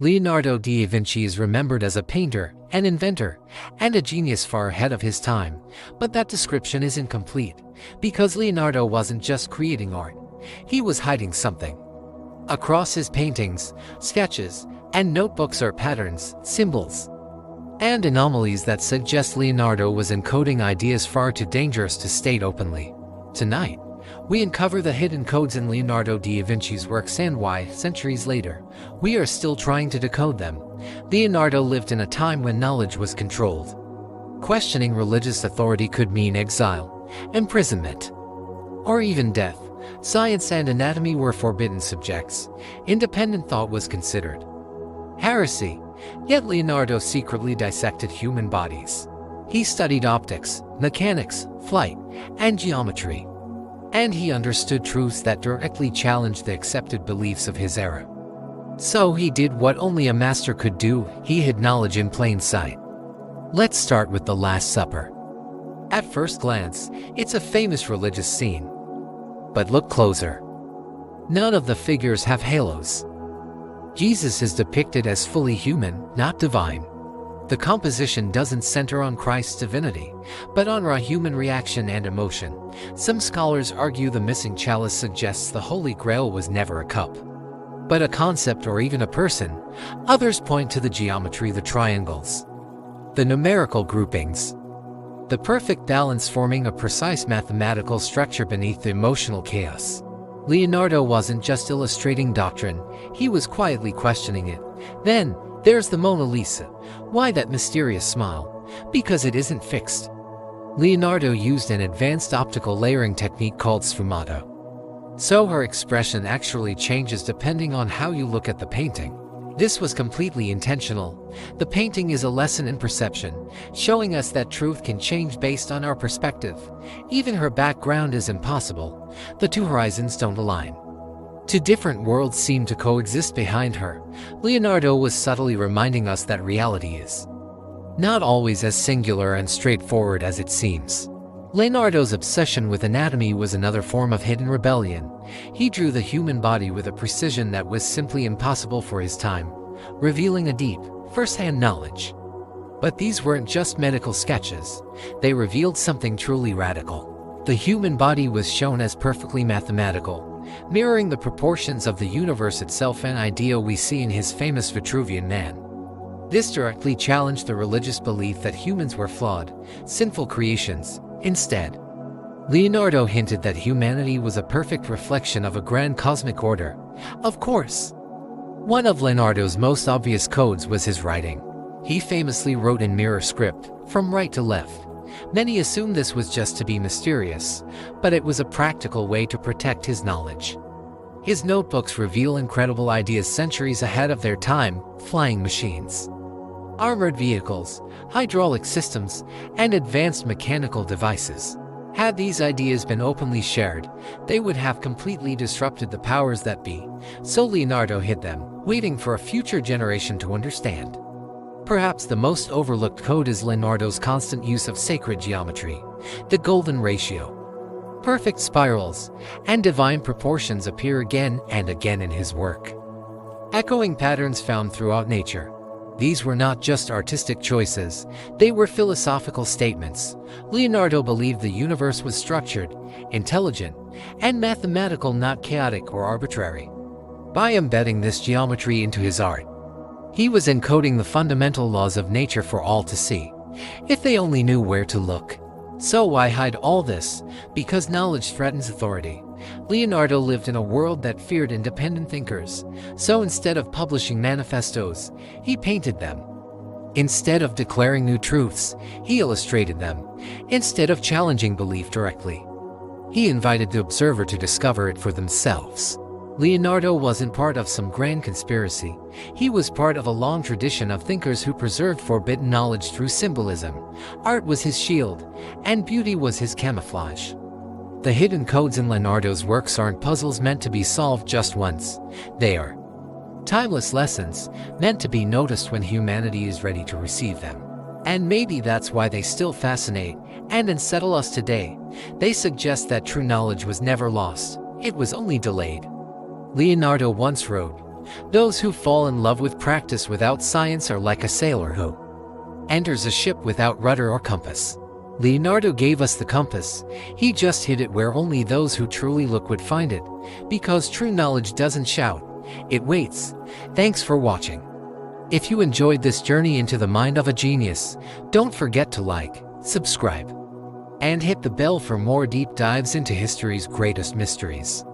Leonardo da Vinci is remembered as a painter, an inventor, and a genius far ahead of his time, but that description is incomplete, because Leonardo wasn't just creating art, he was hiding something. Across his paintings, sketches, and notebooks are patterns, symbols, and anomalies that suggest Leonardo was encoding ideas far too dangerous to state openly. Tonight, we uncover the hidden codes in Leonardo da Vinci's works and why, centuries later, we are still trying to decode them. Leonardo lived in a time when knowledge was controlled. Questioning religious authority could mean exile, imprisonment, or even death. Science and anatomy were forbidden subjects. Independent thought was considered heresy, yet Leonardo secretly dissected human bodies. He studied optics, mechanics, flight, and geometry. And he understood truths that directly challenged the accepted beliefs of his era. So he did what only a master could do: he hid knowledge in plain sight. Let's start with the Last Supper. At first glance, it's a famous religious scene. But look closer. None of the figures have halos. Jesus is depicted as fully human, not divine. The composition doesn't center on Christ's divinity, but on raw human reaction and emotion. Some scholars argue the missing chalice suggests the Holy Grail was never a cup, but a concept or even a person. Others point to the geometry, the triangles, the numerical groupings, the perfect balance forming a precise mathematical structure beneath the emotional chaos. Leonardo wasn't just illustrating doctrine, he was quietly questioning it. Then, there's the Mona Lisa. Why that mysterious smile? Because it isn't fixed. Leonardo used an advanced optical layering technique called sfumato. So her expression actually changes depending on how you look at the painting. This was completely intentional. The painting is a lesson in perception, showing us that truth can change based on our perspective. Even her background is impossible. The two horizons don't align. Two different worlds seem to coexist behind her. Leonardo was subtly reminding us that reality is not always as singular and straightforward as it seems. Leonardo's obsession with anatomy was another form of hidden rebellion. He drew the human body with a precision that was simply impossible for his time, revealing a deep, first-hand knowledge. But these weren't just medical sketches. They revealed something truly radical. The human body was shown as perfectly mathematical, mirroring the proportions of the universe itself, an idea we see in his famous Vitruvian Man. This directly challenged the religious belief that humans were flawed, sinful creations. Instead, Leonardo hinted that humanity was a perfect reflection of a grand cosmic order. Of course, one of Leonardo's most obvious codes was his writing. He famously wrote in mirror script, from right to left. Many assumed this was just to be mysterious, but it was a practical way to protect his knowledge. His notebooks reveal incredible ideas centuries ahead of their time: flying machines, armored vehicles, hydraulic systems, and advanced mechanical devices. Had these ideas been openly shared, they would have completely disrupted the powers that be. So Leonardo hid them, waiting for a future generation to understand. Perhaps the most overlooked code is Leonardo's constant use of sacred geometry. The golden ratio, perfect spirals, and divine proportions appear again and again in his work, echoing patterns found throughout nature. These were not just artistic choices, they were philosophical statements. Leonardo believed the universe was structured, intelligent, and mathematical, not chaotic or arbitrary. By embedding this geometry into his art, he was encoding the fundamental laws of nature for all to see, if they only knew where to look. So why hide all this? Because knowledge threatens authority. Leonardo lived in a world that feared independent thinkers. So instead of publishing manifestos, he painted them. Instead of declaring new truths, he illustrated them. Instead of challenging belief directly, he invited the observer to discover it for themselves. Leonardo wasn't part of some grand conspiracy. He was part of a long tradition of thinkers who preserved forbidden knowledge through symbolism. Art was his shield, and beauty was his camouflage. The hidden codes in Leonardo's works aren't puzzles meant to be solved just once. They are timeless lessons, meant to be noticed when humanity is ready to receive them. And maybe that's why they still fascinate and unsettle us today. They suggest that true knowledge was never lost, it was only delayed. Leonardo once wrote, Those who fall in love with practice without science are like a sailor who enters a ship without rudder or compass. Leonardo gave us the compass. He just hid it where only those who truly look would find it, because true knowledge doesn't shout, it waits. Thanks for watching. If you enjoyed this journey into the mind of a genius, don't forget to like, subscribe, and hit the bell for more deep dives into history's greatest mysteries.